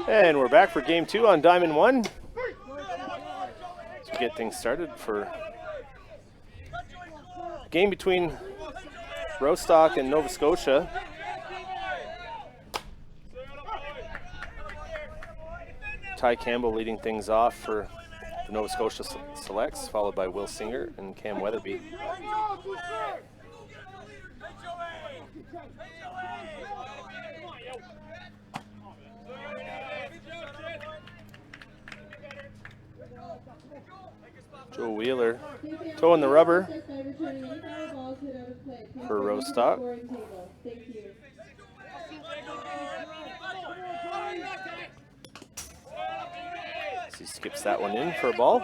And we're back for game 2 on Diamond 1. To get things started for a game between Rostock and Nova Scotia. Ty Campbell leading things off for the Nova Scotia Selects, followed by Will Singer and Cam Weatherby. Joe Wheeler toeing the rubber for Rostock. He skips that one in for a ball.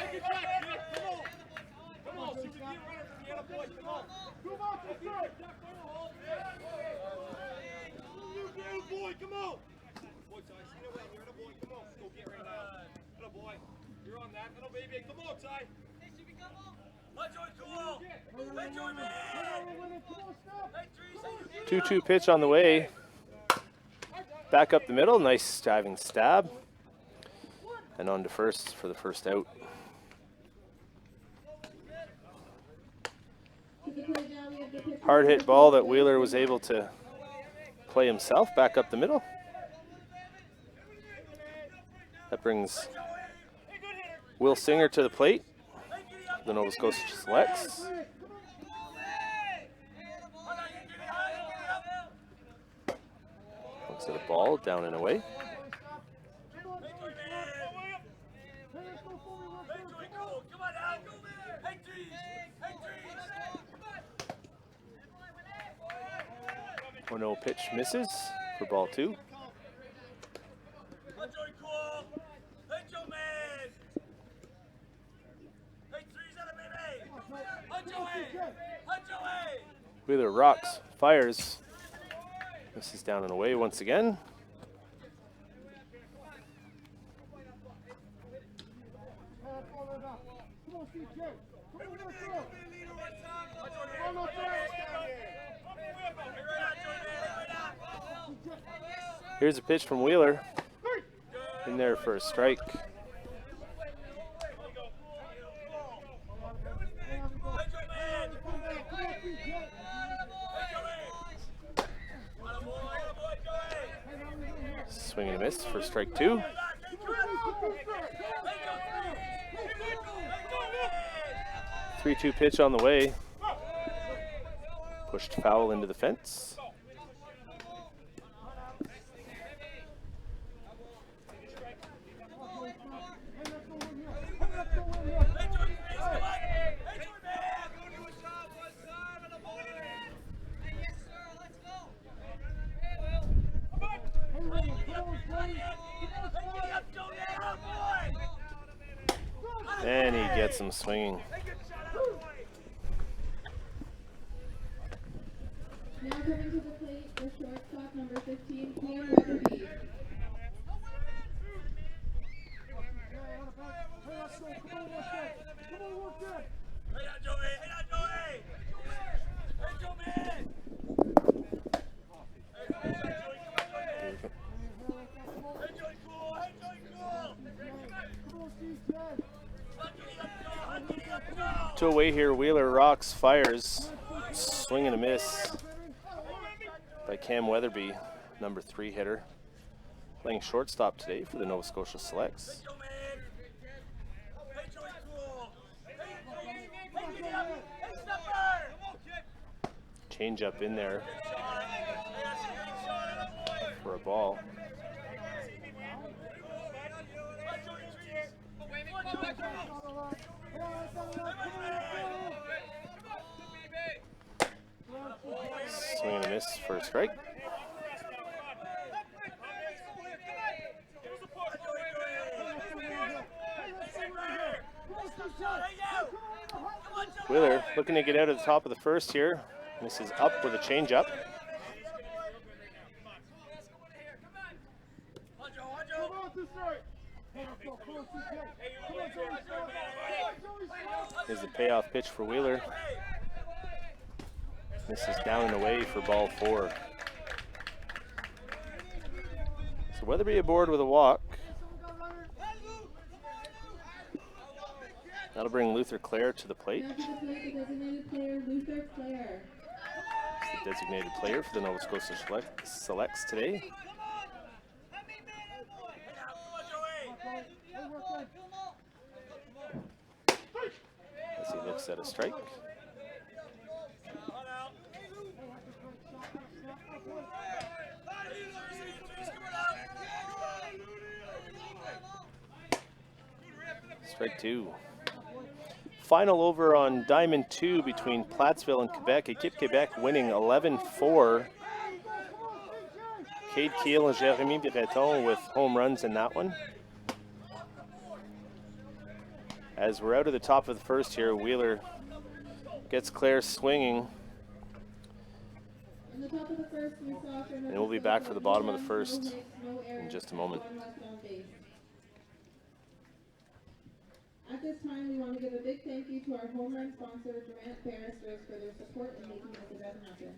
You're on that little baby. Come on, Ty. Let's go, 2-2 pitch on the way. Back up the middle. Nice diving stab. And on to first for the first out. Hard hit ball that Wheeler was able to play himself back up the middle. That brings Will Singer to the plate. The Nova Scotia Selects. Looks at a ball down and away. No pitch misses for ball 2. Wheeler rocks, fires. This is down and away once again. Here's a pitch from Wheeler. In there for a strike. Swing and a miss for strike 2. Three-two pitch on the way. Pushed foul into the fence. And he gets him swinging. Now coming to the plate, the shortstop number 15, Cam Weatherby. To away here, Wheeler rocks, fires, swing and a miss by Cam Weatherby, number 3 hitter, playing shortstop today for the Nova Scotia Selects. Change up in there for a ball. Swing and a miss for a strike. Wheeler looking to get out of the top of the first here. This is up with a changeup. Here's the payoff pitch for Wheeler. This is down and away for ball 4. So Weatherby aboard with a walk. That'll bring Luther Clare to the plate. Now to the plate, the designated player, Luther Clare. Designated player for the Nova Scotia Selects today. As he looks at a strike. Strike two. Final over on Diamond 2 between Plattsville and Quebec. Équipe Quebec winning 11-4. Cade Keel and Jérémy Breton with home runs in that one. As we're out of the top of the first here, Wheeler gets Clare swinging. In the top of the first, we saw And we'll be back for the bottom of the first in just a moment. At this time, we want to give a big thank you to our home run sponsor, Durant Barristers, for their support in making this event happen.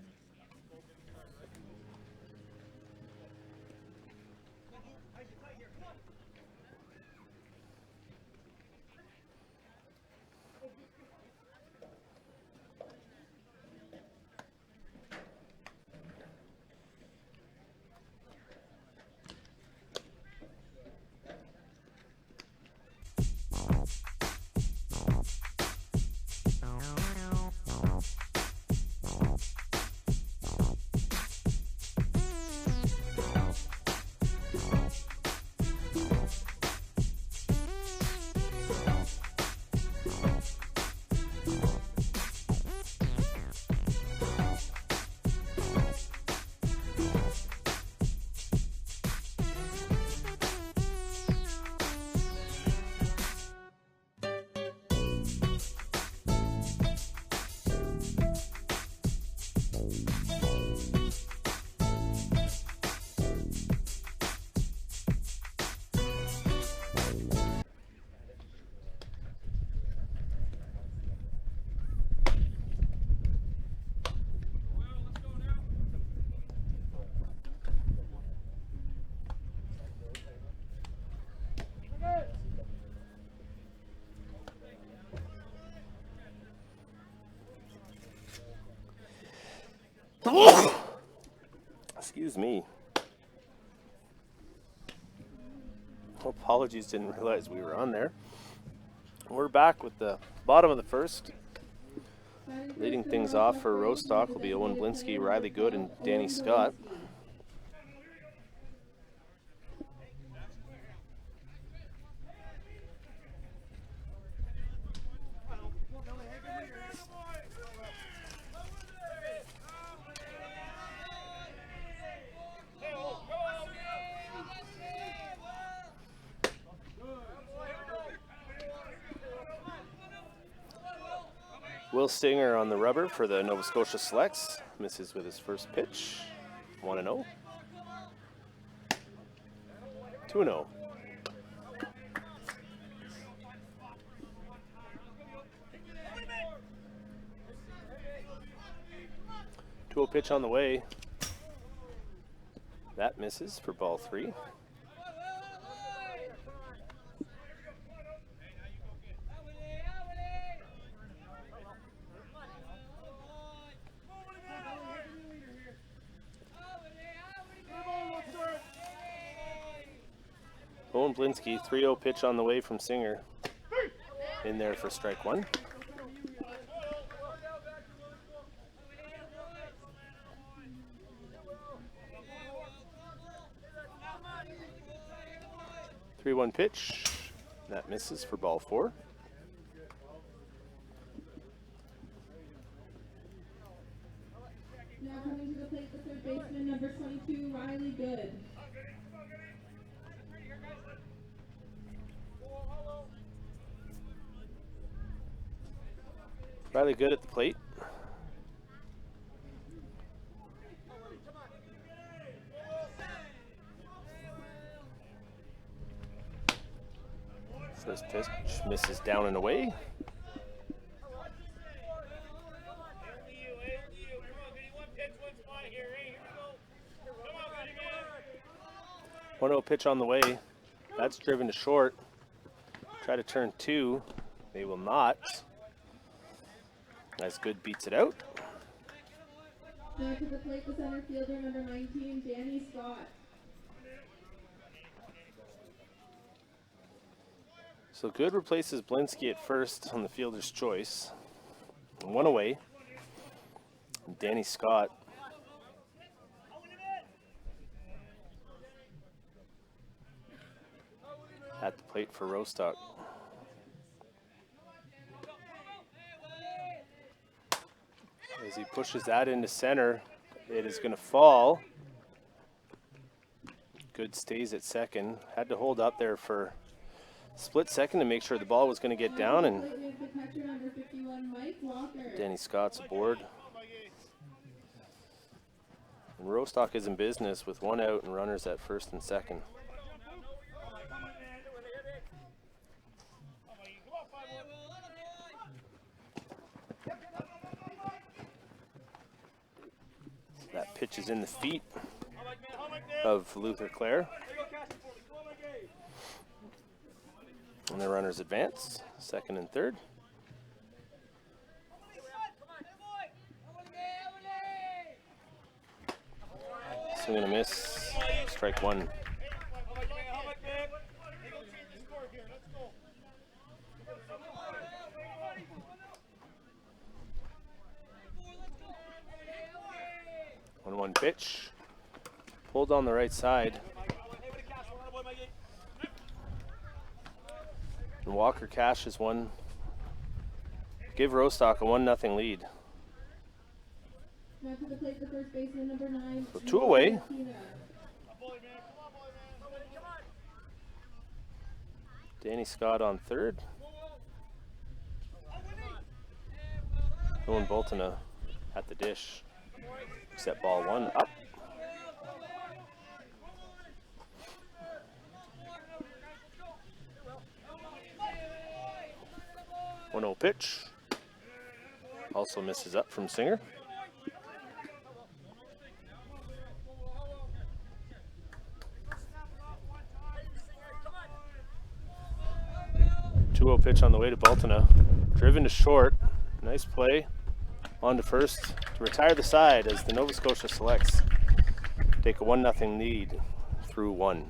Excuse me. Apologies, didn't realize we were on there. We're back with the bottom of the first. Leading things off for Rostock will be Owen Blinsky, Riley Good, and Danny Scott. Will Stinger on the rubber for the Nova Scotia Selects. Misses with his first pitch. 1-0. 2-0. 2-0 pitch on the way. That misses for ball 3. Owen Blinsky, 3-0 pitch on the way from Singer. In there for strike 1. Three-one pitch. That misses for ball 4. Now coming to the plate, the third baseman, number 22, Riley Good. Riley Good at the plate. First pitch misses down and away. One-0 pitch on the way. That's driven to short. Try to turn 2. They will not. As Good beats it out. Now to the plate, the center fielder, number 19, Danny Scott. So Good replaces Blinsky at first on the fielder's choice. 1 away. And Danny Scott at the plate for Rostock. As he pushes that into center, it is going to fall. Good stays at second. Had to hold up there for a split second to make sure the ball was going to get down, and Danny Scott's aboard. And Rostock is in business with 1 out and runners at first and second. That pitch is in the feet of Luther Clare. And the runners advance, second and third. Swing and a miss, strike 1. One pitch, pulled on the right side. And Walker cashes one. Give Rostock a 1-0 lead. Now to the plate, the first baseman, number 9. So 2 away. Danny Scott on third. Owen Bolton at the dish. Set ball 1 up. One 0 pitch. Also misses up from Singer. Two 0 pitch on the way to Bolton. Driven to short. Nice play. On to first to retire the side as the Nova Scotia Selects take a 1-0 lead through 1.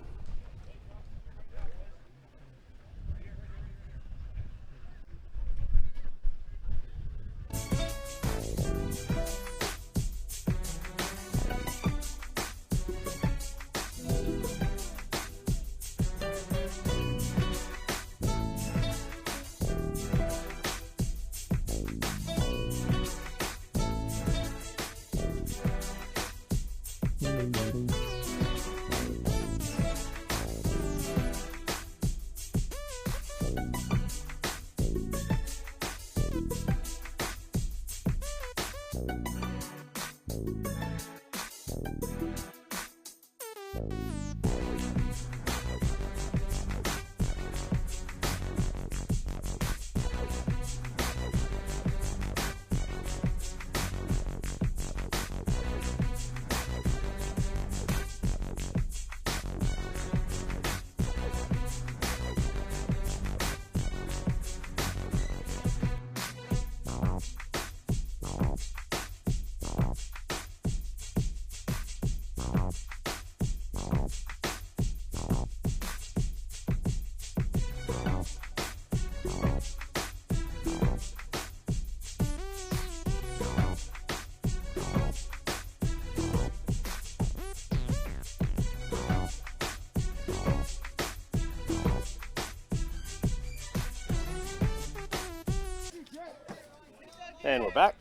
And we're back.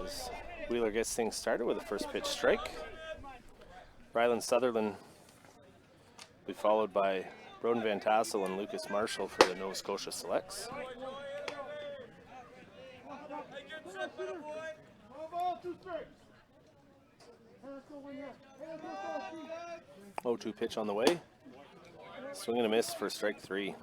As Wheeler gets things started with a first pitch strike. Rylan Sutherland will be followed by Broden Van Tassel and Lucas Marshall for the Nova Scotia Selects. 0-2 pitch on the way. Swing and a miss for strike 3.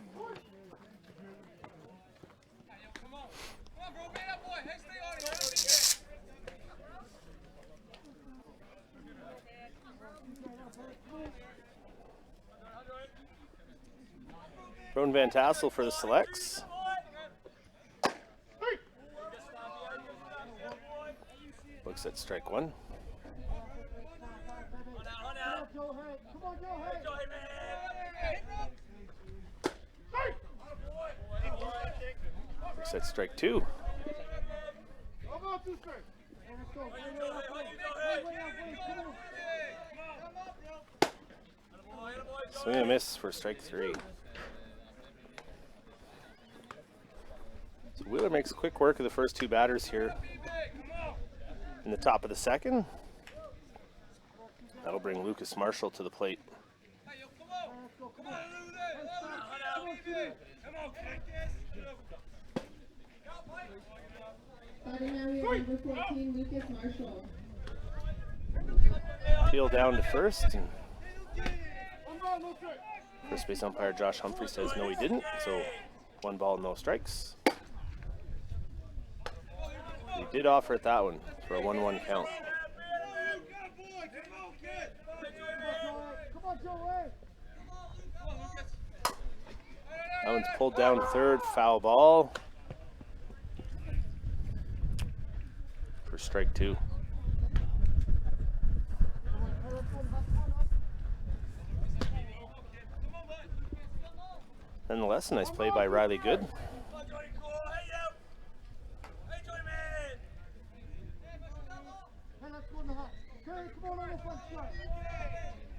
Rowan Van Tassel for the selects. Looks at strike one. Looks at strike two. Swing and a miss for strike three. So Wheeler makes quick work of the first two batters here in the top of the second. That'll bring Lucas Marshall to the plate. Batting now we have number 14, Lucas Marshall. Peel down to first, and first base umpire Josh Humphrey says no, he didn't. So 1 ball, no strikes. He did offer at that one for a 1-1 count. That one's pulled down third, foul ball for strike two. Nonetheless, a nice play by Riley Good.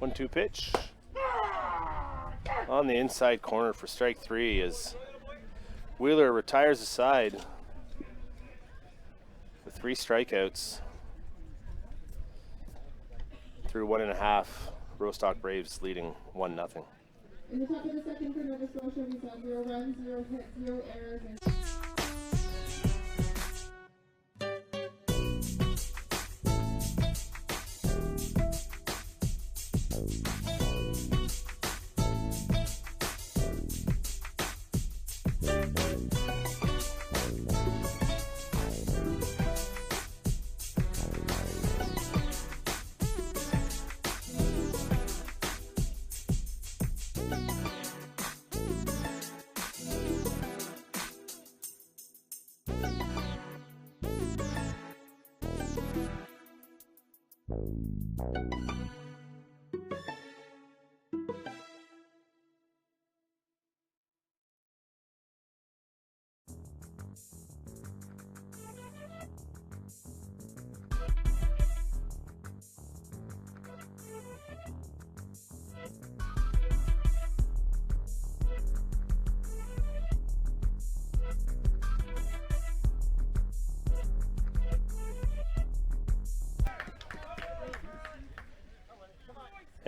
1-2 pitch on the inside corner for strike three as Wheeler retires aside with 3 strikeouts through 1.5. Rostock Braves leading 1-0. In the top of the second for Nova Scotia, we saw 0 runs, 0 hits, 0 errors, and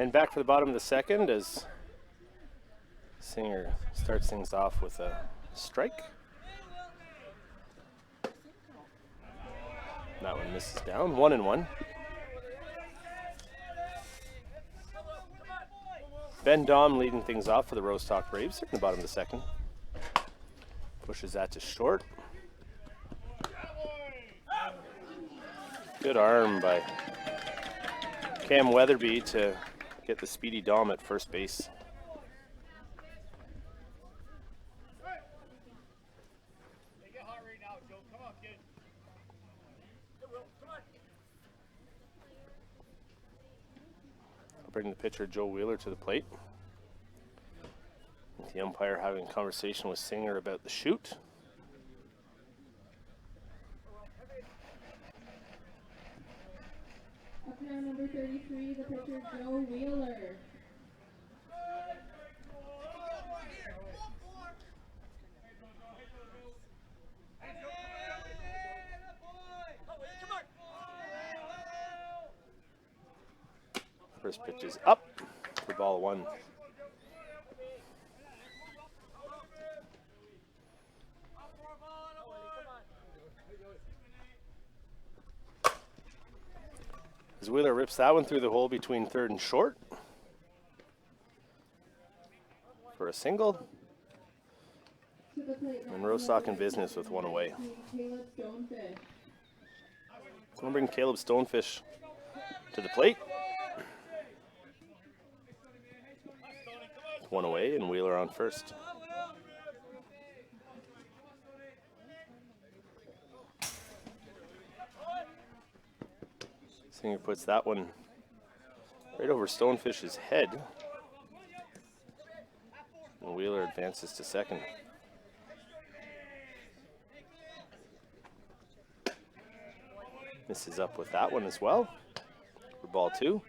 And back for the bottom of the second as Singer starts things off with a strike. That one misses down, 1-1. Ben Dom leading things off for the Rostock Braves in the bottom of the second. Pushes that to short. Good arm by Cam Weatherby to get the speedy Dom at first base. I'll bring the pitcher Joe Wheeler to the plate. With the umpire having a conversation with Singer about the shoot. up now number 33, the pitcher Joe Wheeler. First pitch is up for ball one. As Wheeler rips that one through the hole between third and short for a single. To the plate, And Rostock in business with one away. Caleb Stonefish. So we'll bring Caleb Stonefish to the plate. One away and Wheeler on first. Singer puts that one right over Stonefish's head. And Wheeler advances to second. Misses up with that one as well for ball 2.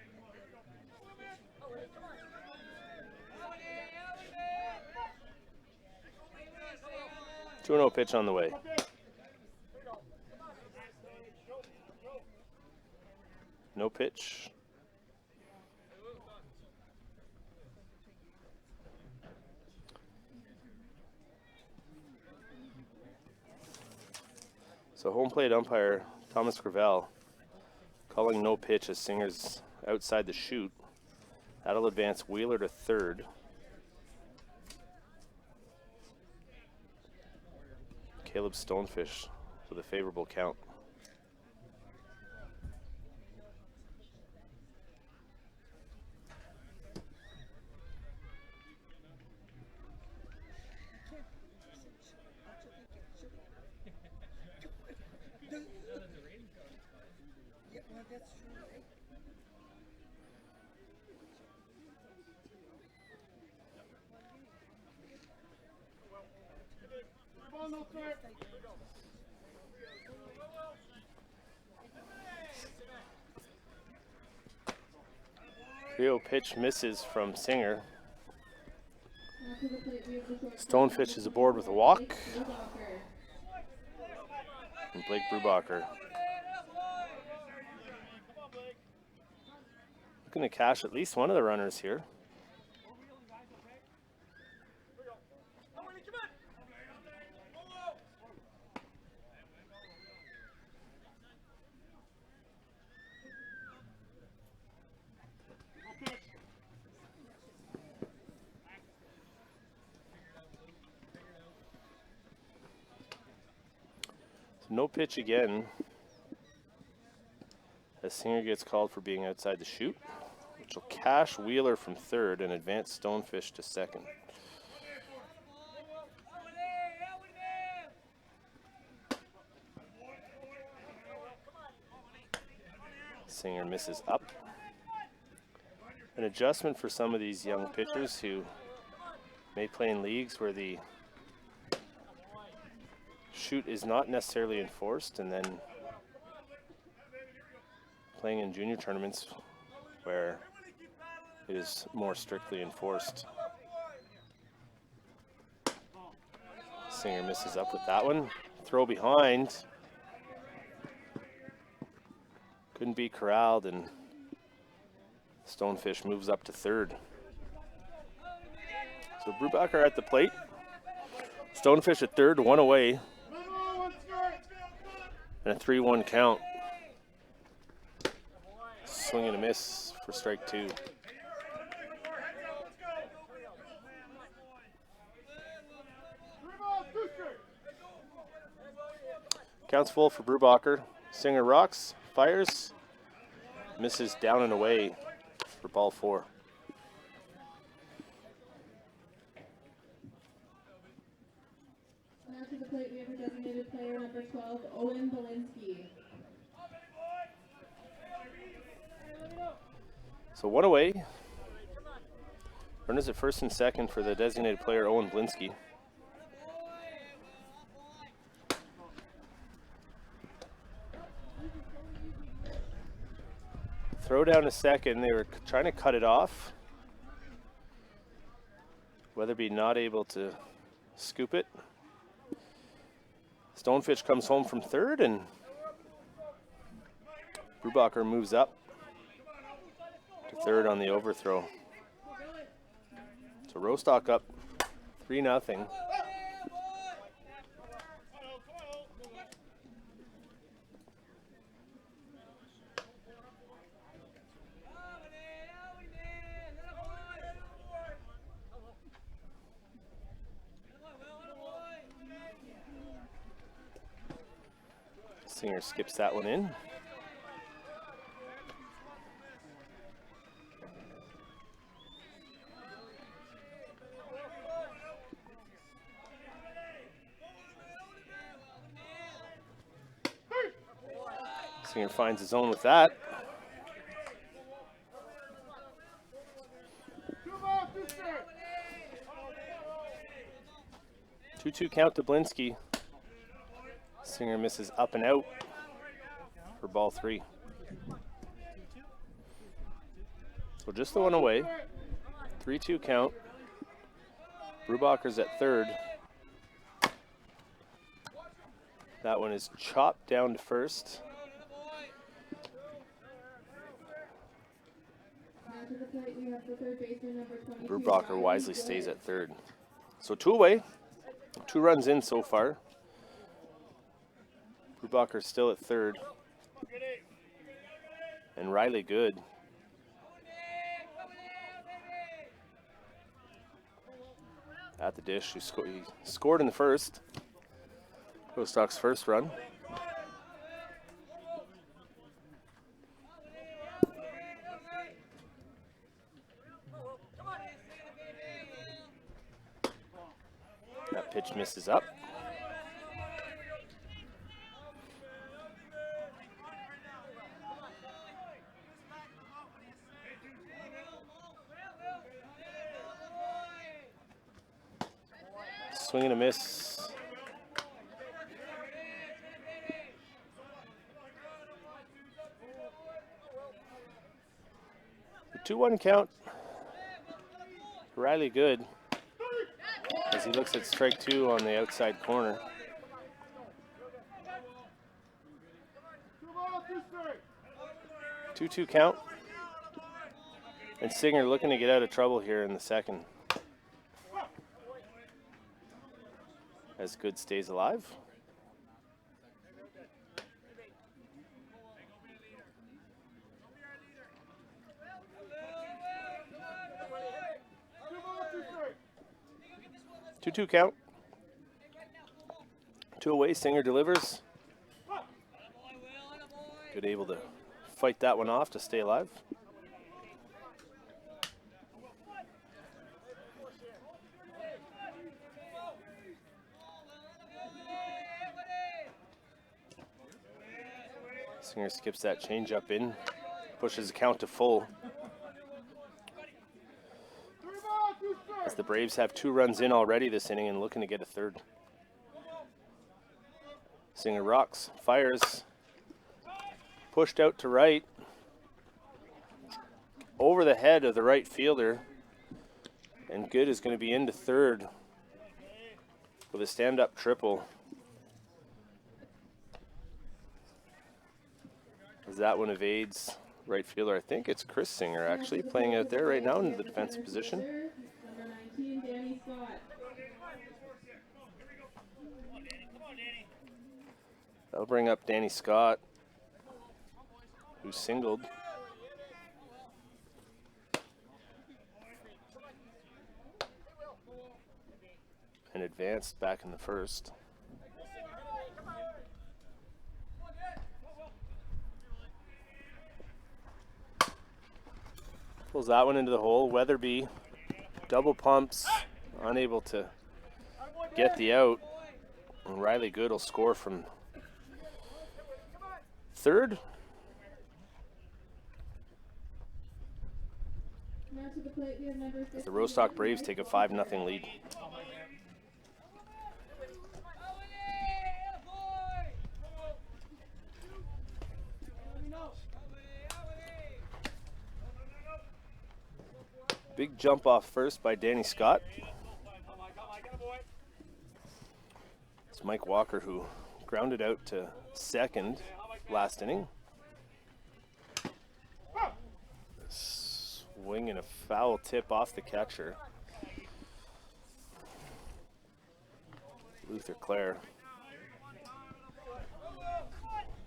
Two 2-0 pitch on the way. No pitch. So home plate umpire Thomas Gravel calling no pitch as Singer's outside the chute. That'll advance Wheeler to third. Caleb Stonefish with a favorable count. Rio pitch misses from Singer. Stonefish is aboard with a walk. And Blake Brubacher looking to cash at least one of the runners here. No pitch again as Singer gets called for being outside the chute, which will cash Wheeler from third and advance Stonefish to second. Singer misses up. An adjustment for some of these young pitchers who may play in leagues where the chute is not necessarily enforced, and then playing in junior tournaments where it is more strictly enforced. Singer misses up with that one. Throw behind. Couldn't be corralled, and Stonefish moves up to third. So Brubacher at the plate. Stonefish at third, one away. And a 3-1 count. Swing and a miss for strike 2. Counts full for Brubacher. Singer rocks, fires, misses down and away for ball 4. Now to the plate, we have our designated player number 12, ON1. So one away. Runners at first and second for the designated player Owen Blinsky. Throw down to second. They were trying to cut it off. Weatherby not able to scoop it. Stonefish comes home from third, and Brubacher moves up to third on the overthrow. So Rostock up 3-0. Singer skips that one in. Singer finds his own with that. 2-2 count to Blinsky. Singer misses up and out for ball 3. So just the one away. 3-2 count. Brubacher's at third. That one is chopped down to first. Brubacher wisely stays at third. So 2 away. 2 runs in so far. Brubacher's still at third. And Riley Good. At the dish. He scored in the first. Rostock's first run. That pitch misses up. Swing and a miss. The 2-1 count. Riley Good as he looks at strike 2 on the outside corner. Two count. And Singer looking to get out of trouble here in the second. As Good stays alive. Two count. 2 away. Singer delivers. Good, able to fight that one off to stay alive. Singer skips that changeup in, pushes the count to full. As the Braves have 2 runs in already this inning and looking to get a third. Singer rocks, fires, pushed out to right, over the head of the right fielder, and Good is going to be into third with a stand-up triple. As that one evades right fielder. I think it's Chris Singer actually playing out there right now in the defensive position. Number 19, Danny Scott. That'll bring up Danny Scott, who singled. And advanced back in the first. Pulls that one into the hole. Weatherby double pumps, unable to get the out. And Riley Good will score from third. Now to the plate, we have number 15. As the Rostock Braves take a 5-0 lead. Big jump off first by Danny Scott. It's Mike Walker who grounded out to second last inning. Swing and a foul tip off the catcher. Luther Clare.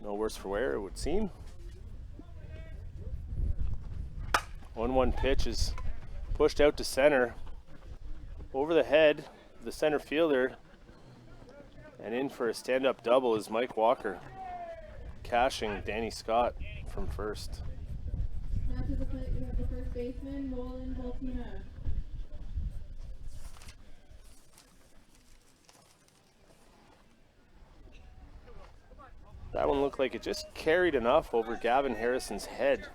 No worse for wear, it would seem. 1-1 pitch is pushed out to center, over the head of the center fielder, and in for a stand-up double is Mike Walker, cashing Danny Scott from first. Now to the plate, we have the first baseman, Roland Voltina. That one looked like it just carried enough over Gavin Harrison's head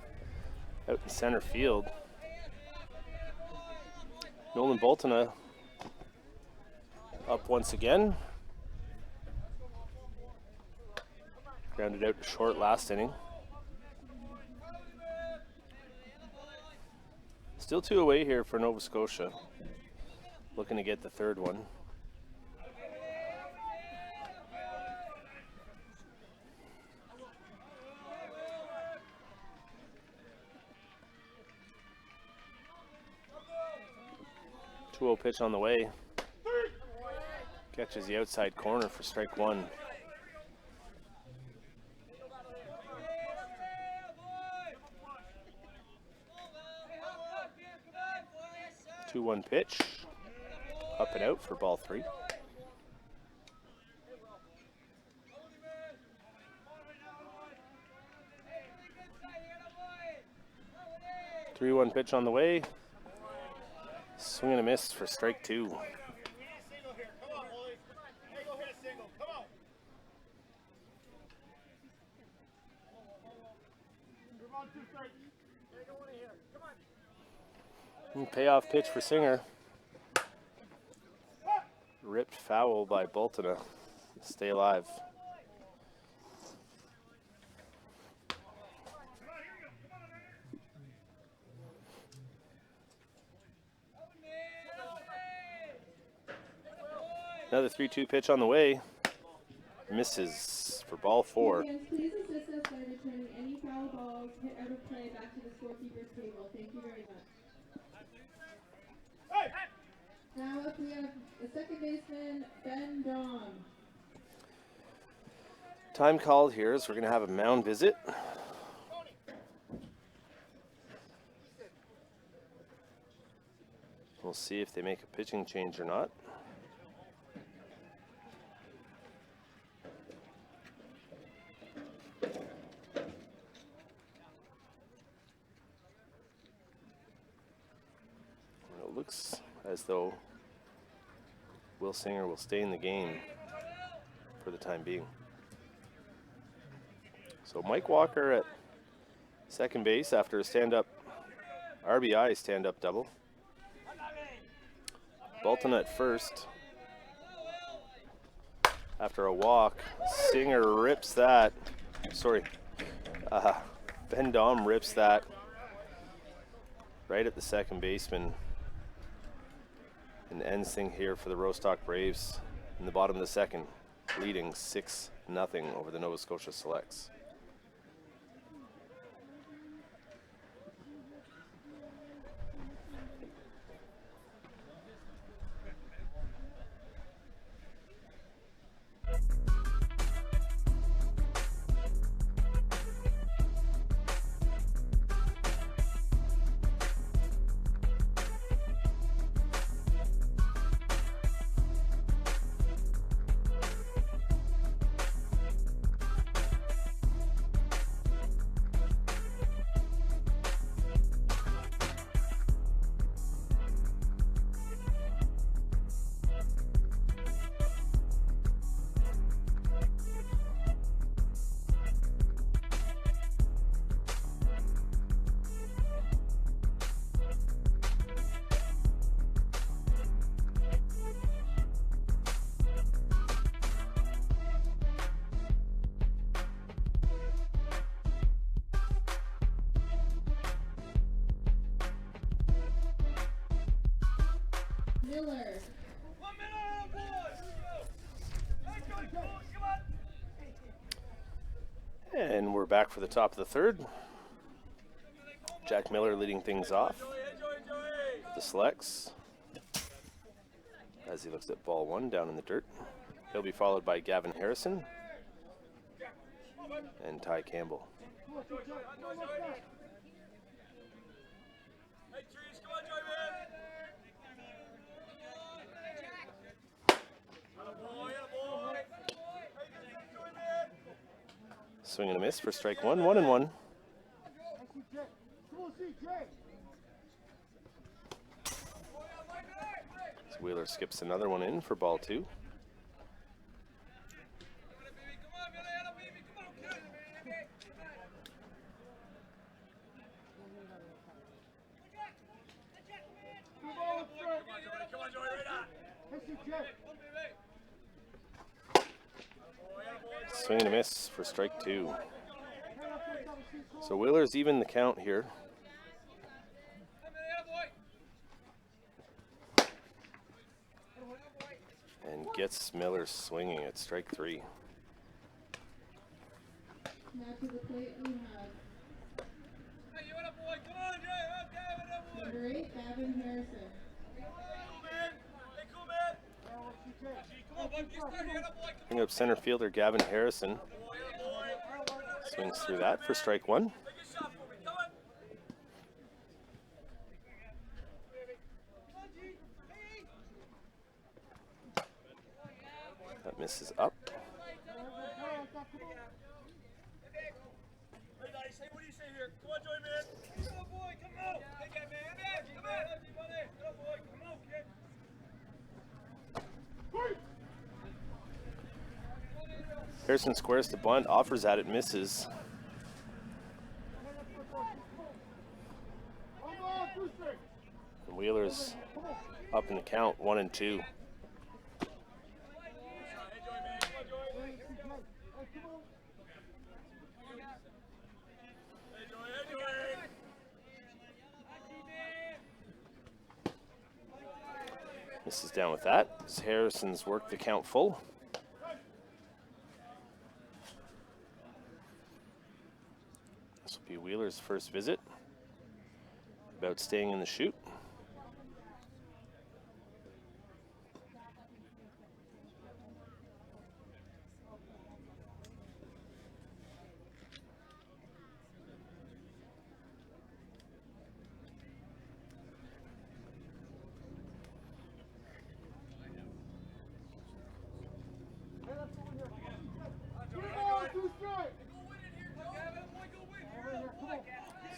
out in center field. Nolan Boltona Up once again. Grounded out to short last inning. Still 2 away here for Nova Scotia. Looking to get the third one. Two-0 pitch on the way. Catches the outside corner for strike one. 2-1 pitch. Up and out for ball 3. Three-one pitch on the way. Swing and a miss for strike 2. Payoff pitch for Singer. Ripped foul by Boltona. Stay alive. Another 3-2 pitch on the way. Misses for ball 4. Yes, please assist us by returning any foul balls hit out of play back to the scorekeeper's table. Thank you very much. Now up we have the second baseman, Ben Dom. Time called here is we're going to have a mound visit. We'll see if they make a pitching change or not. It looks as though Will Singer will stay in the game for the time being. So Mike Walker at second base after a stand-up RBI stand-up double. Bolton at first after a walk. Singer rips that. Sorry. Ben Dom rips that right at the second baseman. And ends thing here for the Rostock Braves in the bottom of the second, leading 6-0 over the Nova Scotia Selects. Miller. 1 minute on board. Come on. And we're back for the top of the third. Jack Miller leading things off. The Selects. As he looks at ball 1 down in the dirt. He'll be followed by Gavin Harrison and Ty Campbell. Swing and a miss for strike 1, 1-1. Wheeler skips another one in for ball 2. swing and a miss for strike 2. So Wheeler's even the count here. And gets Miller swinging at strike 3. Now to the plate we have number 8, Gavin Harrison. Bring up center fielder Gavin Harrison. Swings through that for strike 1. That misses up. Harrison squares to bunt, offers at it, misses. And Wheeler's up in the count, 1-2. Misses down with that. As Harrison's worked the count full. This will be Wheeler's first visit. About staying in the chute.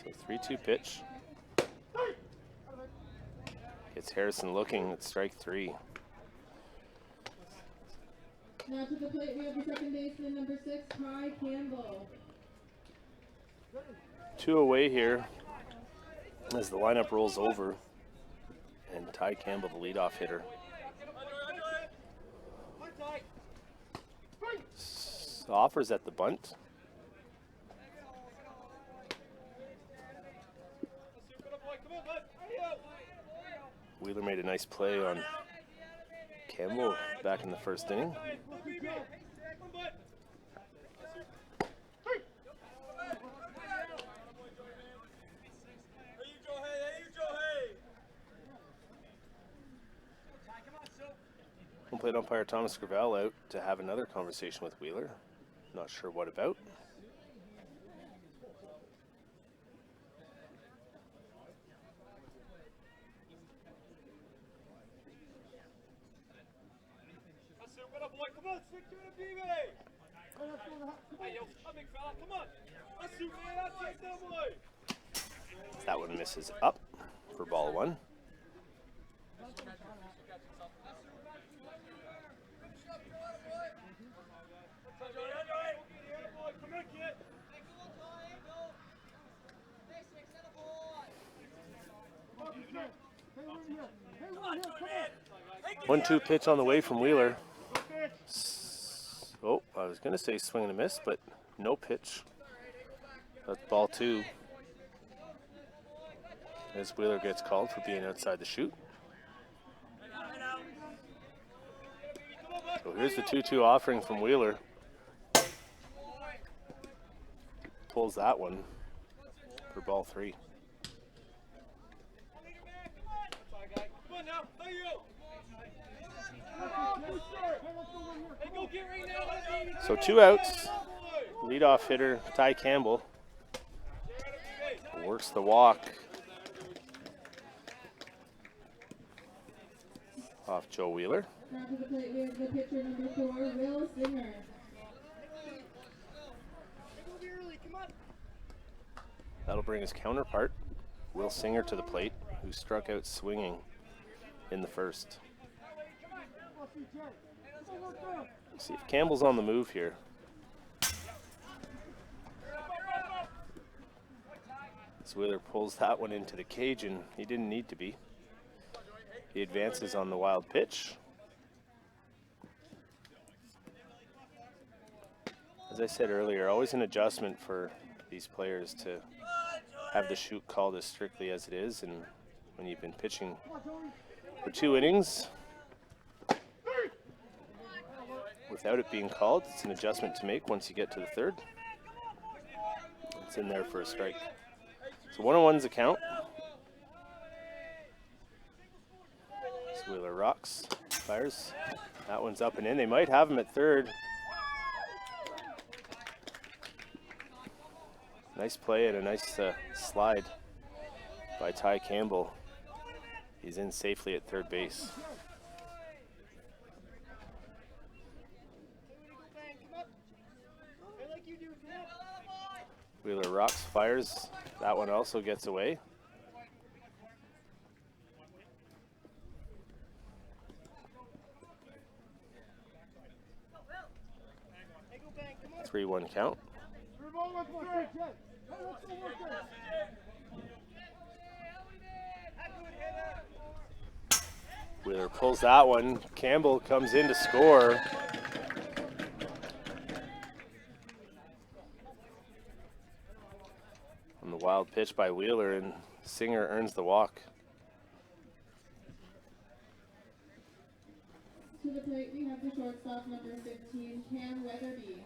So 3-2 pitch. Gets Harrison looking at strike 3. Now to the plate we have the second baseman, number 6, Ty Campbell. 2 away here as the lineup rolls over. And Ty Campbell, the leadoff hitter. Offers at the bunt. Wheeler made a nice play on Campbell back in the first inning. Home plate umpire Thomas Gravel out to have another conversation with Wheeler. Not sure what about. That one misses up for ball 1. One-two pitch on the way from Wheeler. Oh, I was going to say swing and a miss, but no pitch. That's ball 2. As Wheeler gets called for being outside the chute. So here's the 2-2 offering from Wheeler. Pulls that one for ball 3. So 2 outs. Leadoff hitter Ty Campbell works the walk off Joe Wheeler. Now to the plate we have the pitcher, number 4, Will Singer. That'll bring his counterpart, Will Singer, to the plate, who struck out swinging in the first. Let's see if Campbell's on the move here. As Wheeler pulls that one into the cage, and he didn't need to be. He advances on the wild pitch. As I said earlier, always an adjustment for these players to have the shoot called as strictly as it is, and when you've been pitching for 2 innings without it being called, it's an adjustment to make once you get to the third. It's in there for a strike. So 1-on-1's the count. So Wheeler rocks, fires. That one's up and in. They might have him at third. Nice play and a nice slide by Ty Campbell. He's in safely at third base. Wheeler rocks, fires. That one also gets away. Three 3-1 count. Wheeler pulls that one. Campbell comes in to score. On the wild pitch by Wheeler, and Singer earns the walk. To the plate, we have the shortstop, number 15, Cam Weatherby.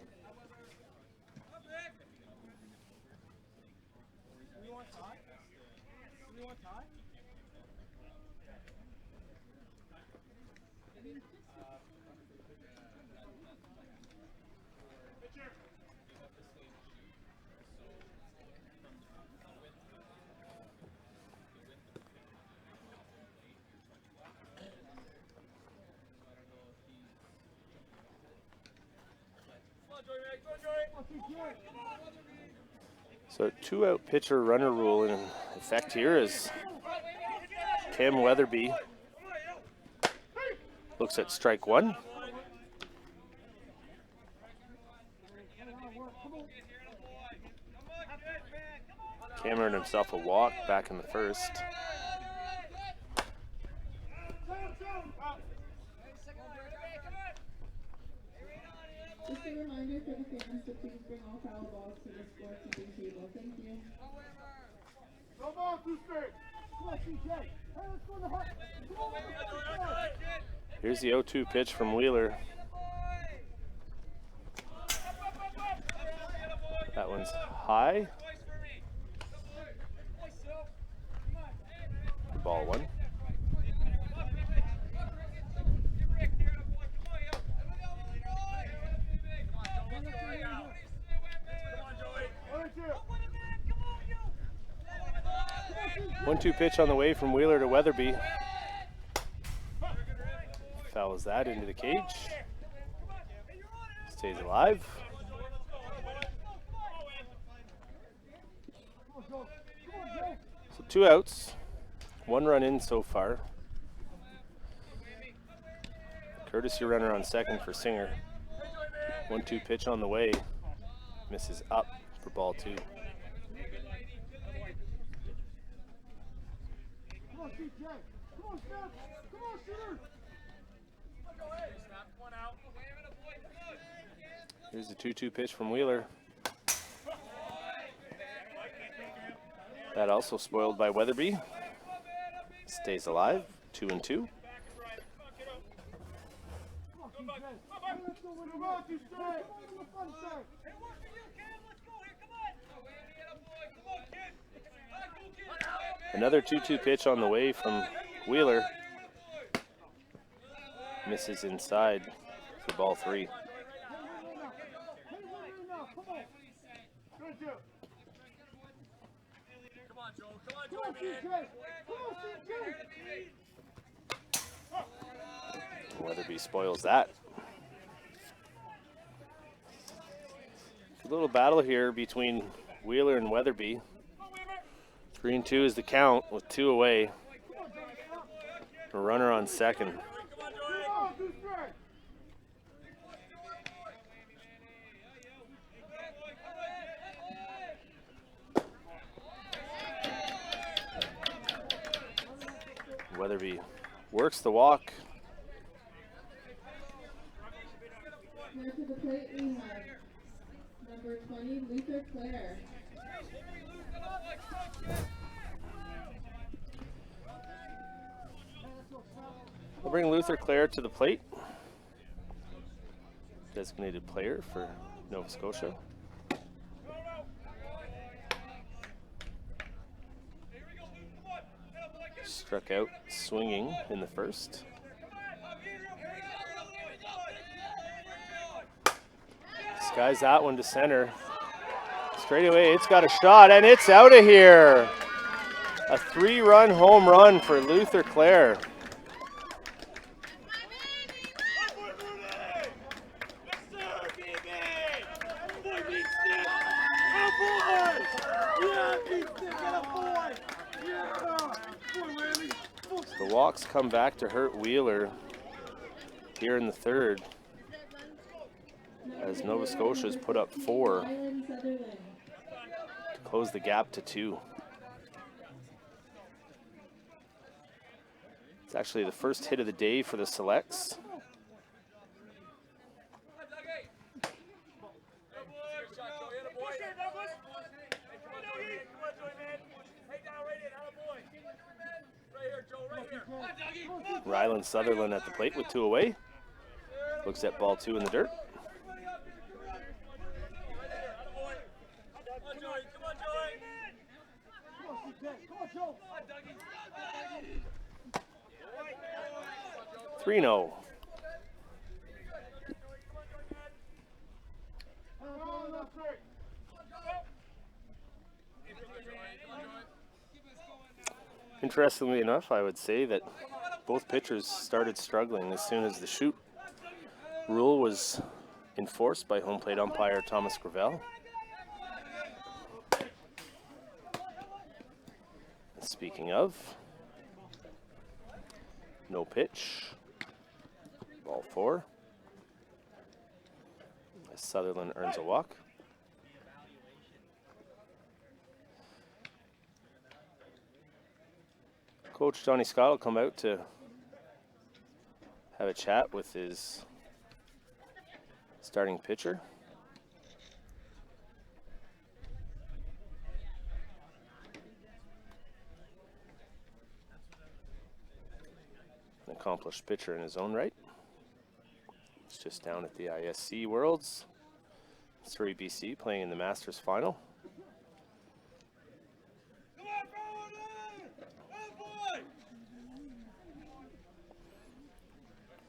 So 2-out pitcher runner rule in effect here is Cam Weatherby looks at strike one. Cam earned himself a walk back in the first. Just a reminder for the fans to please bring all foul balls to the scorekeeping table. Thank you. Go ball, too straight. Come on, CJ. Hey, let's go in the hut. Come on, Here's the 0-2 pitch from Wheeler. That one's high. Ball one. One-two pitch on the way from Wheeler to Weatherby. Fouls that into the cage. Stays alive. So 2 outs. 1 run in so far. Courtesy runner on second for Singer. 1-2 pitch on the way. Misses up for ball 2. Here's the 2-2 pitch from Wheeler. That also spoiled by Weatherby. Stays alive, 2-2. Another 2-2 pitch on the way from Wheeler. Misses inside for ball 3. Weatherby spoils that. A little battle here between Wheeler and Weatherby. 3-2 is the count with 2 away. A runner on second. Weatherby works the walk. Now to the plate we have number 20, Luther Clare. We'll bring Luther Clare to the plate. Designated player for Nova Scotia. Struck out swinging in the first. Skies that one to center. Straight away, it's got a shot, and it's out of here. A 3-run home run for Luther Clare. The walks come back to hurt Wheeler here in the third, as Nova Scotia's put up 4 to close the gap to 2. It's actually the first hit of the day for the Selects. Ryland Sutherland at the plate with 2 away. Looks at ball 2 in the dirt. Three-no. Interestingly enough, I would say that both pitchers started struggling as soon as the shoot rule was enforced by home plate umpire Thomas Gravel. Speaking of, no pitch, ball 4. As Sutherland earns a walk. Coach Johnny Scott will come out to have a chat with his starting pitcher. An accomplished pitcher in his own right. He's just down at the ISC Worlds. Surrey, BC, playing in the Masters final.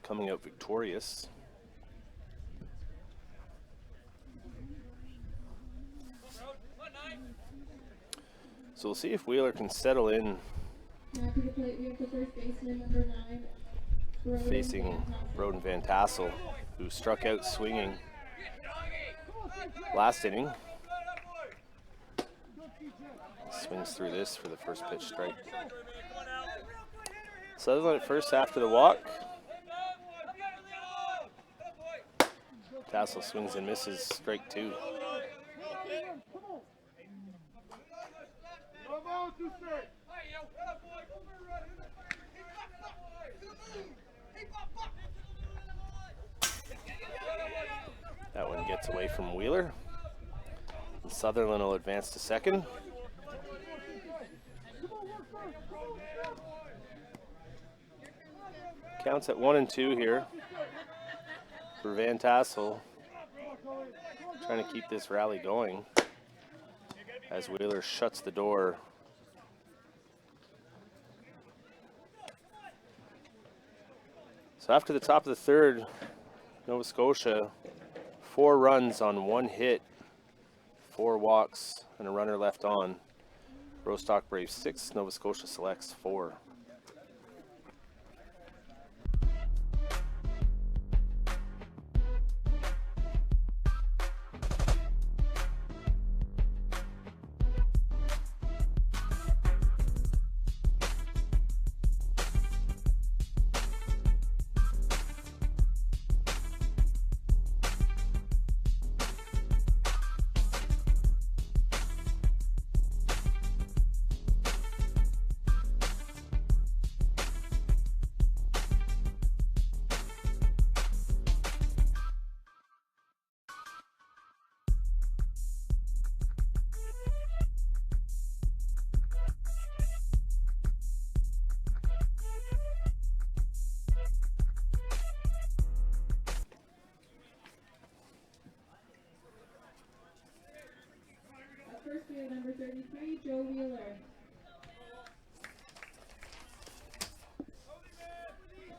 Coming out victorious. So we'll see if Wheeler can settle in. Now to the plate, we have the first baseman, number 9, Facing Broden Van Tassel, who struck out swinging last inning. Swings through this for the first pitch strike. Sutherland at first after the walk. Tassel swings and misses, strike 2. That one gets away from Wheeler. And Sutherland will advance to second. Counts at 1-2 here for Van Tassel, trying to keep this rally going as Wheeler shuts the door. So after the top of the third, Nova Scotia 4 runs on 1 hit, 4 walks, and a runner left on. Rostock Braves 6, Nova Scotia Selects 4. 33, Joe Wheeler.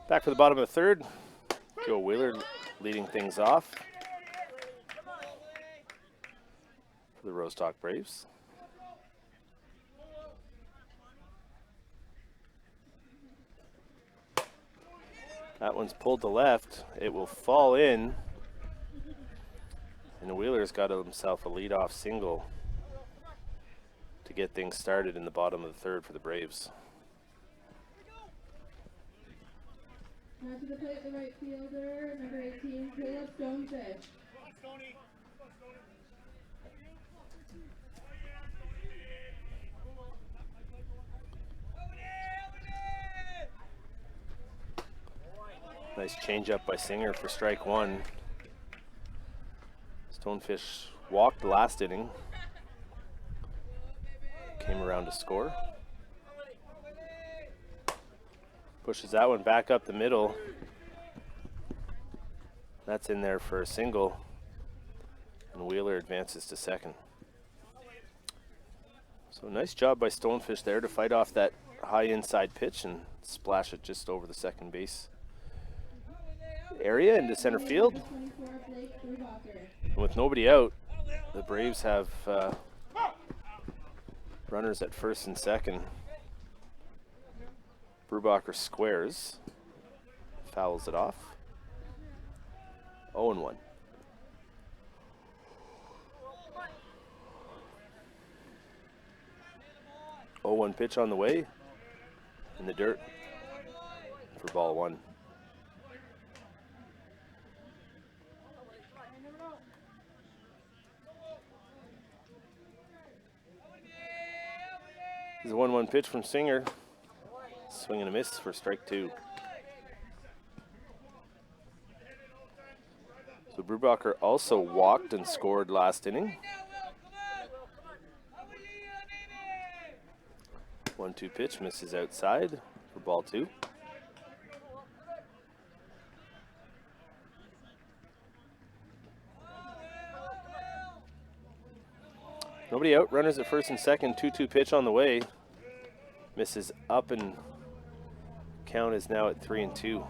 Back for the bottom of the third. Joe Wheeler leading things off for the Rostock Braves. That one's pulled to left. It will fall in. And Wheeler's got himself a leadoff single to get things started in the bottom of the third for the Braves. Now to the plate, the right fielder, number 18, Caleb Stonefish. Nice changeup by Singer for strike one. Stonefish walked the last inning. Came around to score. Pushes that one back up the middle. That's in there for a single. And Wheeler advances to second. So nice job by Stonefish there to fight off that high inside pitch and splash it just over the second base area into center field. And with nobody out, the Braves have runners at first and second. Brubacher squares, fouls it off. 0-1. Oh, 1 pitch on the way in the dirt for ball one. This is a 1-1 pitch from Singer. Swing and a miss for strike two. So Brubacher also walked and scored last inning. 1-2 pitch misses outside for ball two. Nobody out, runners at first and second, 2-2 pitch on the way. Misses up and count is now at 3-2.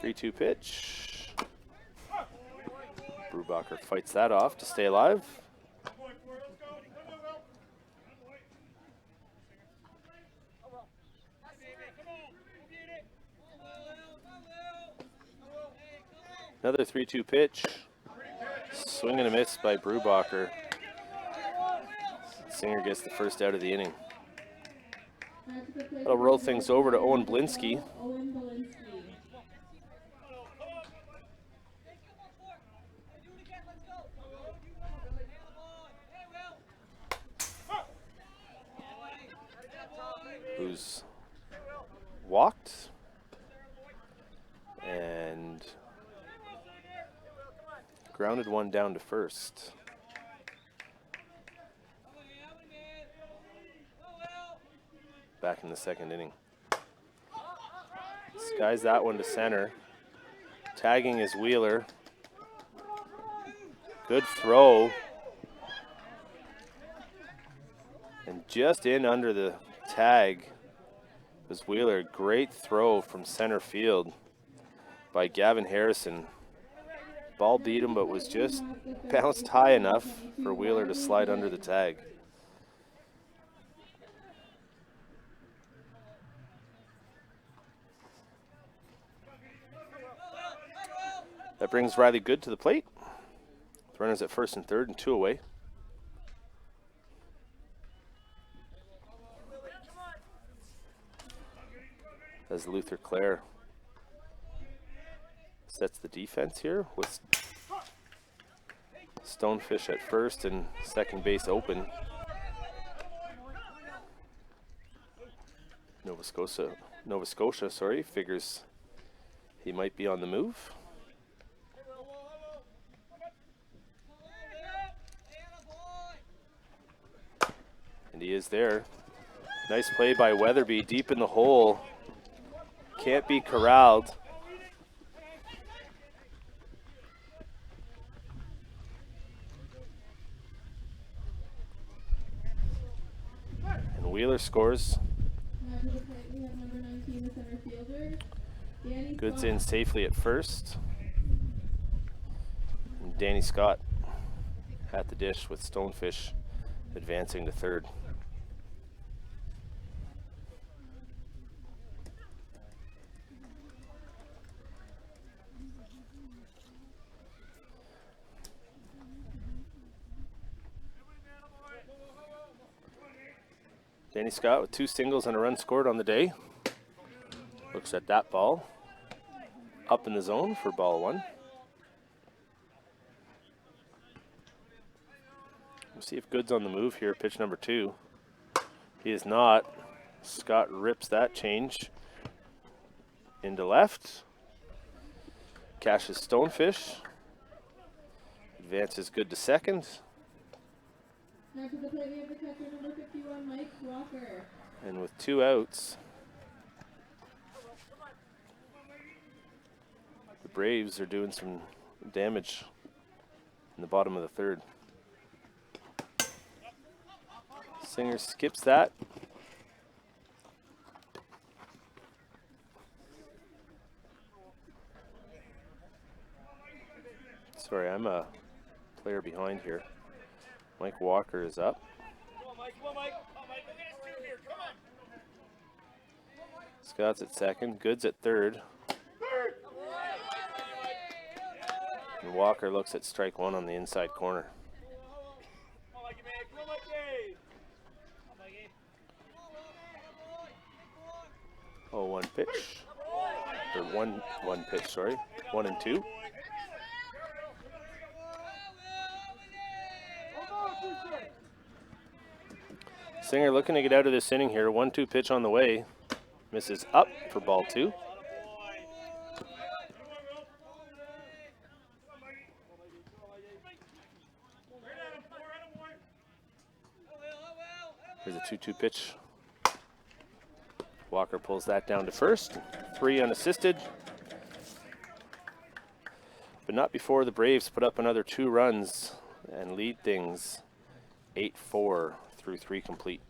3-2 pitch. Brubacher fights that off to stay alive. Another 3-2 pitch. Swing and a miss by Brubacher. Singer gets the first out of the inning. That'll roll things over to Owen Blinsky. Who's walked and grounded one down to first. Back in the second inning. Skies that one to center. Tagging is Wheeler. Good throw. And just in under the tag was Wheeler. Great throw from center field by Gavin Harrison. Ball beat him, but was just bounced high enough for Wheeler to slide under the tag. That brings Riley Good to the plate. The runners at first and third and 2 away. As Luther Clare sets the defense here with Stonefish at first and second base open. Nova Scotia, figures he might be on the move. And he is there. Nice play by Weatherby, deep in the hole. Can't be corralled. Wheeler scores. Now to the plate, we have number 19, the center fielder, Danny Goods Scott. in safely at first. And Danny Scott at the dish with Stonefish advancing to third. Danny Scott with 2 singles and a run scored on the day. Looks at that ball. Up in the zone for ball 1. We'll see if Good's on the move here, pitch number 2. He is not. Scott rips that change into left. Cashes Stonefish. Advances Good to second. Now to the plate, we have the catcher, number 51, Mike Walker. And with 2 outs, the Braves are doing some damage in the bottom of the third. Singer skips that. Sorry, I'm a player behind here. Mike Walker is up. Scott's at second. Good's at third. And Walker looks at strike 1 on the inside corner. 0-1 pitch. Or 1-1 pitch, sorry. 1 and 2. Singer looking to get out of this inning here. 1-2 pitch on the way. Misses up for ball 2. Here's a 2-2 pitch. Walker pulls that down to first. 3 unassisted. But not before the Braves put up another 2 runs and lead things 8-4 through 3 complete.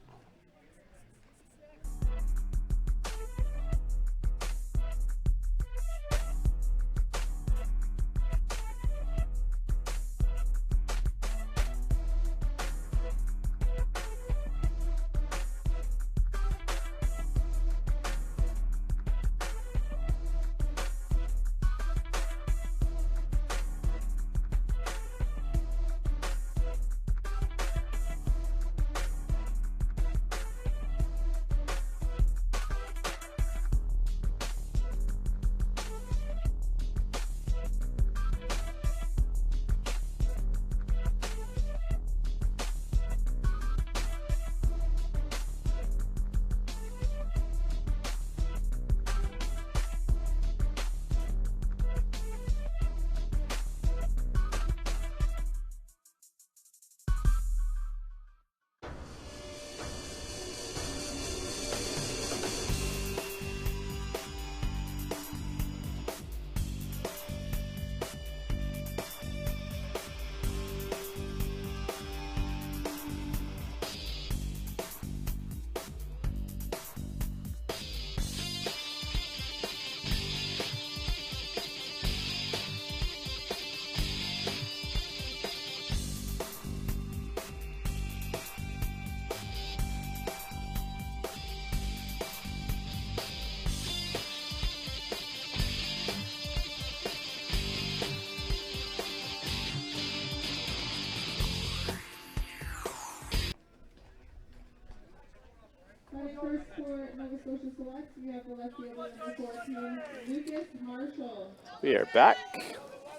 First for Nova Scotia Select, we have the left fielder number 14, Lucas Marshall. We are back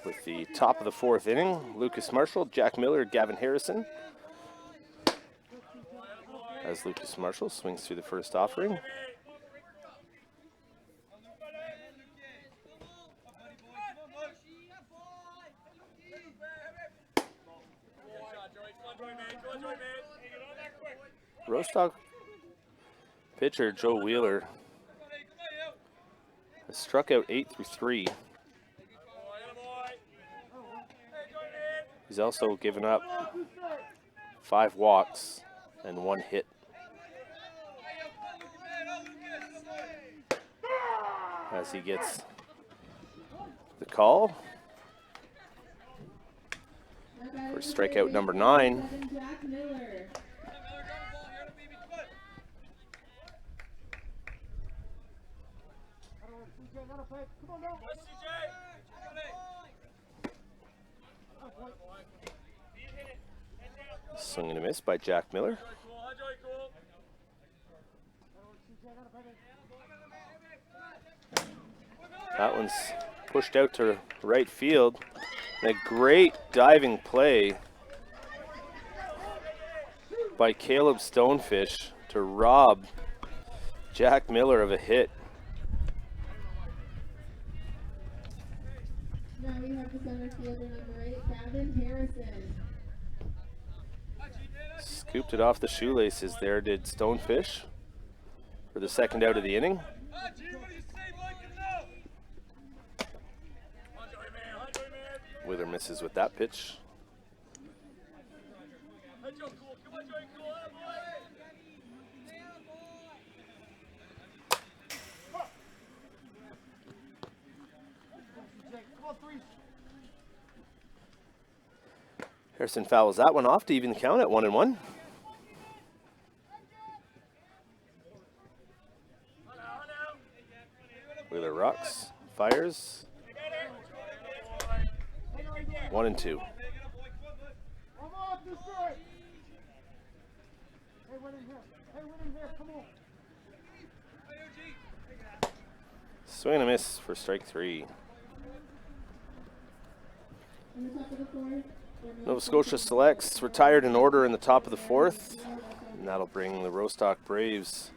with the top of the 4th inning. Lucas Marshall, Jack Miller, Gavin Harrison. As Lucas Marshall swings through the first offering. Rostock pitcher Joe Wheeler has struck out 8 through 3. He's also given up 5 walks and 1 hit. as he gets the call for strikeout number 9. Jack Miller. Swing and a miss by Jack Miller. That one's pushed out to right field. And a great diving play by Caleb Stonefish to rob Jack Miller of a hit. Now we have the center fielder number 8, Gavin Harrison. Scooped it off the shoelaces there, did Stonefish, for the second out of the inning. Wheeler misses with that pitch. Harrison fouls that one off to even the count at 1-1. Wheeler rocks, fires. 1-2. Swing and a miss for strike 3. On the top of the fourth, Nova Scotia selects retired in order in the top of the 4th. And that'll bring the Rostock Braves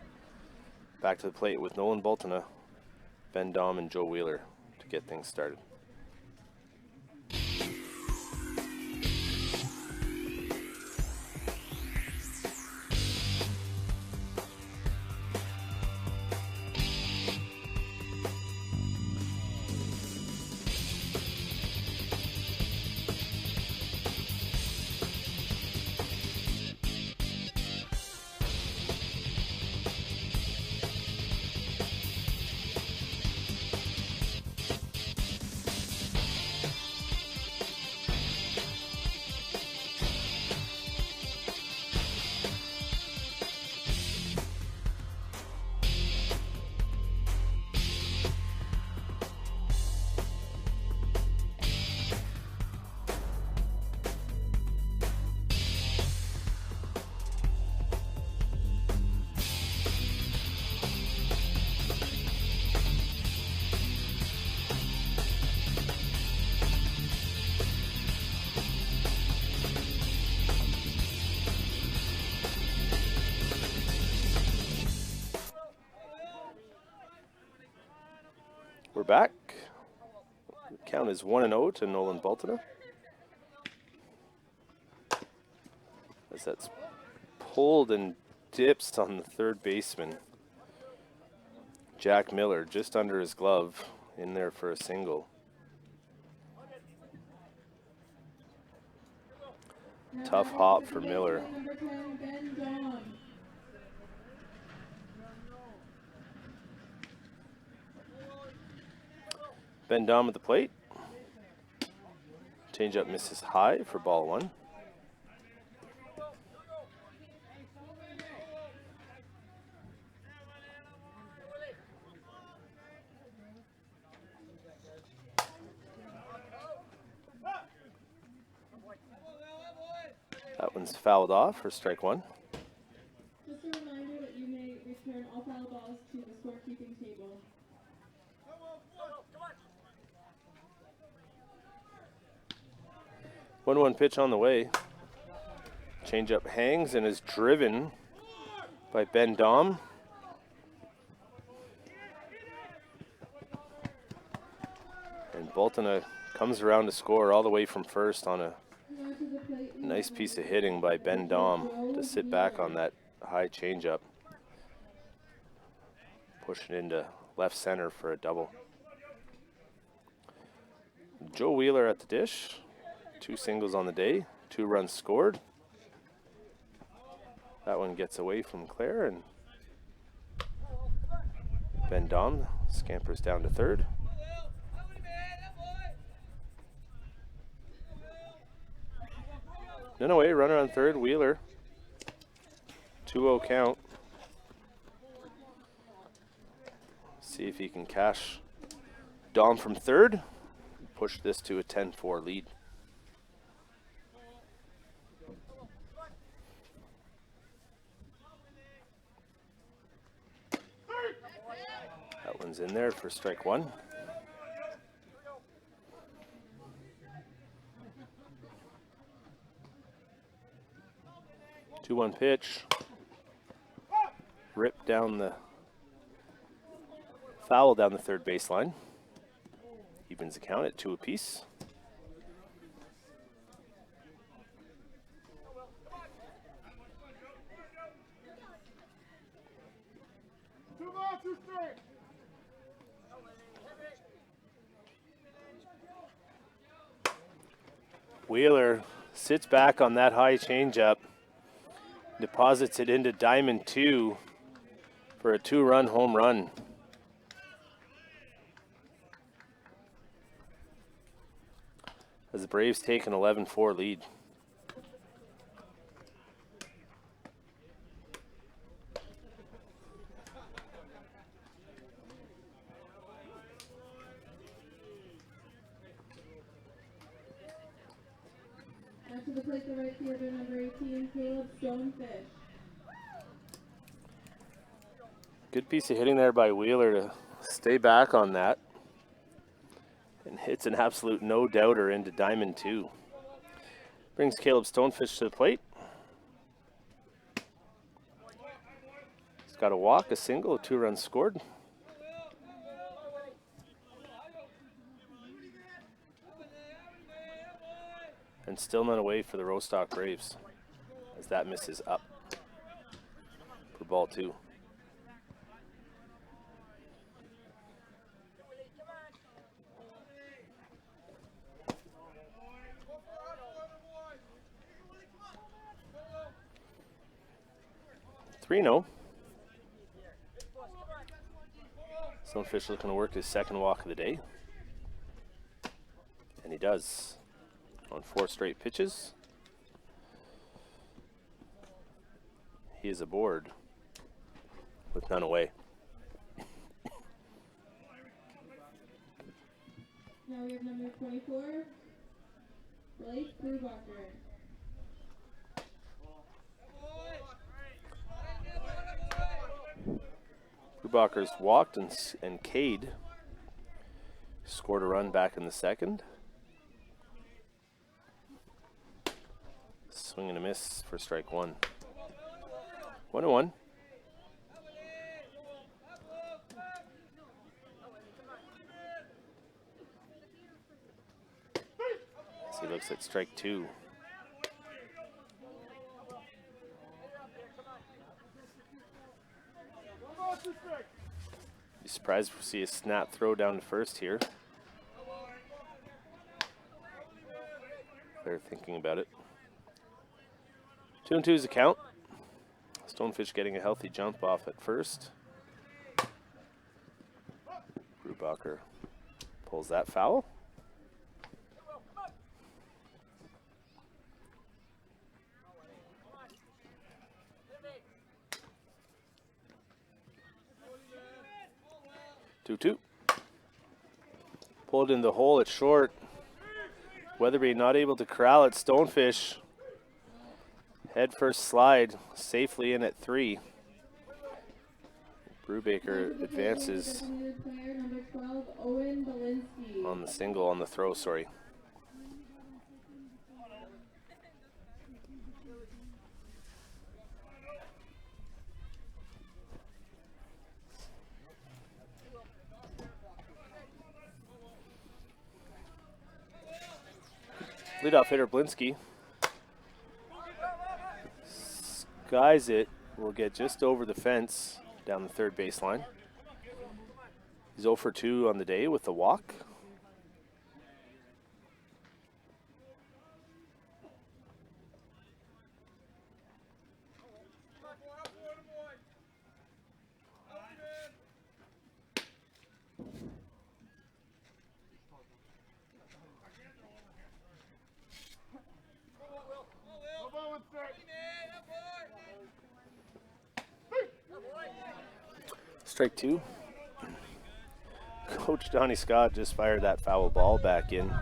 back to the plate with Nolan Boltona, Ben Dom, and Joe Wheeler to get things started. We're back. The count is 1-0 to Nolan Boltona. As that's pulled and dips on the third baseman. Jack Miller just under his glove, in there for a single. Tough hop for Miller. number 10, Ben Dom. Ben Dom at the plate. Changeup misses high for ball 1. That one's fouled off for strike 1. Just a reminder that you may return all foul balls to the scorekeeping table. 1-1 pitch on the way. Changeup hangs and is driven by Ben Dom. And Boltona comes around to score all the way from first on a nice piece of hitting by Ben Dom to sit back on that high changeup. Push it into left center for a double. Joe Wheeler at the dish. 2 singles on the day, 2 runs scored. That one gets away from Claire, and Ben Dom Scampers down to third. No away, runner on third, Wheeler. 2-0 count. See if he can cash Dom from third. Push this to a 10-4 lead. That one's in there for strike one. Two-one pitch. Rip down the foul down the third baseline. Evens the count at 2 apiece. Wheeler sits back on that high changeup, deposits it into diamond 2 for a 2-run home run. As the Braves take an 11-4 lead. Back to the plate, the right fielder, number 18, Caleb Stonefish. Good piece of hitting there by Wheeler to stay back on that. And hits an absolute no-doubter into diamond 2. Brings Caleb Stonefish to the plate. He's got a walk, a single, 2 runs scored. And still none away for the Rostock Braves, as that misses up for ball 2. Reno. Stonefish looking to work his second walk of the day. And he does on 4 straight pitches. He is aboard with none away. Now we have number 24, Blake Brubacher. Brubacher's walked and Cade scored a run back in the second. Swing and a miss for strike 1. 1-1. As he looks at strike 2. Be surprised if we see a snap throw down to first here. They're thinking about it. 2-2 is the count. Stonefish getting a healthy jump off at first. Brubacher pulls that foul. Two. Pulled in the hole at short. Weatherby not able to corral it. Stonefish head first slide safely in at 3. Brubacher advances on the single on the throw, sorry. Leadoff hitter Blinsky skies it, will get just over the fence down the third baseline. He's 0 for 2 on the day with the walk. Strike two. Coach Donnie Scott just fired that foul ball back in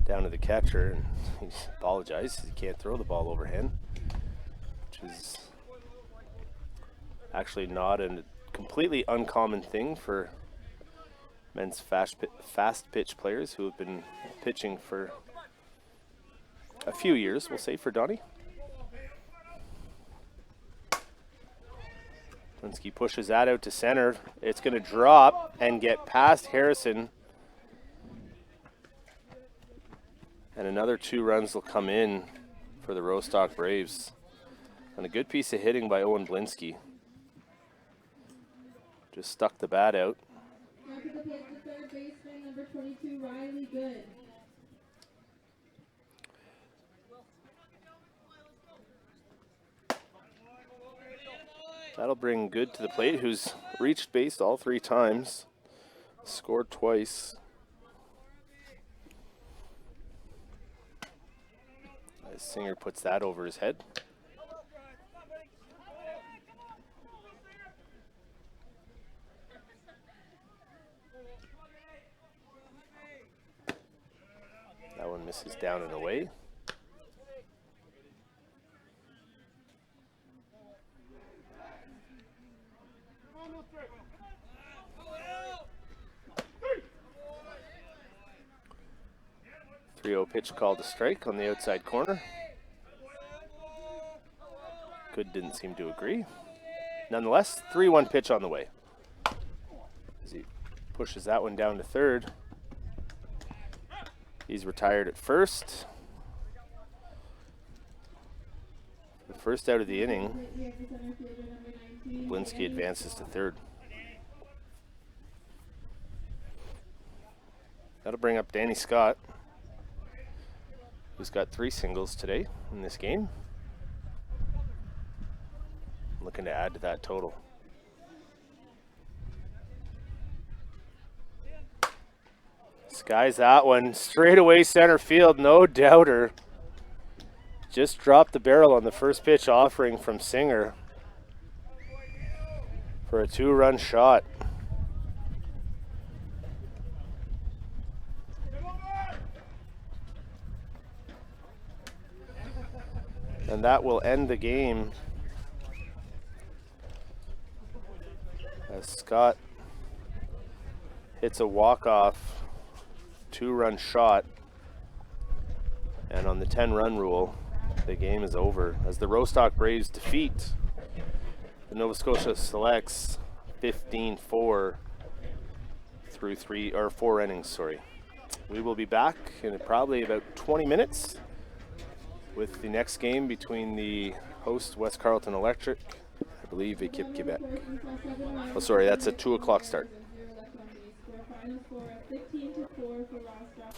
down to the catcher, and he apologized. He can't throw the ball overhand, which is actually not a completely uncommon thing for men's fast pitch players who have been pitching for a few years, we'll say, for Donnie. Linsky pushes that out to center. It's going to drop and get past Harrison. And another 2 runs will come in for the Rostock Braves. And a good piece of hitting by Owen Blinsky. Just stuck the bat out. Now to the plate, the third baseman, number 22, Riley Good. That'll bring Good to the plate, who's reached base all 3 times, scored twice. As Singer puts that over his head. That one misses down and away. Pitch called a strike on the outside corner. Good didn't seem to agree. Nonetheless, 3-1 pitch on the way. As he pushes that one down to third. He's retired at first. The first out of the inning, Blinsky advances to third. That'll bring up Danny Scott, who's got 3 singles today in this game. Looking to add to that total. Skies that one straight away center field, no doubter. Just dropped the barrel on the first pitch offering from Singer for a 2-run shot. And that will end the game as Scott hits a walk-off 2-run shot. And on the 10-run rule, the game is over as the Rostock Braves defeat the Nova Scotia Selects 15-4 through 4 innings, sorry. We will be back in probably about 20 minutes with the next game between the host West Carleton Electric, I believe Equipe Quebec. Oh, sorry, that's a 2 o'clock start. Final score of 15-4 for Rostock.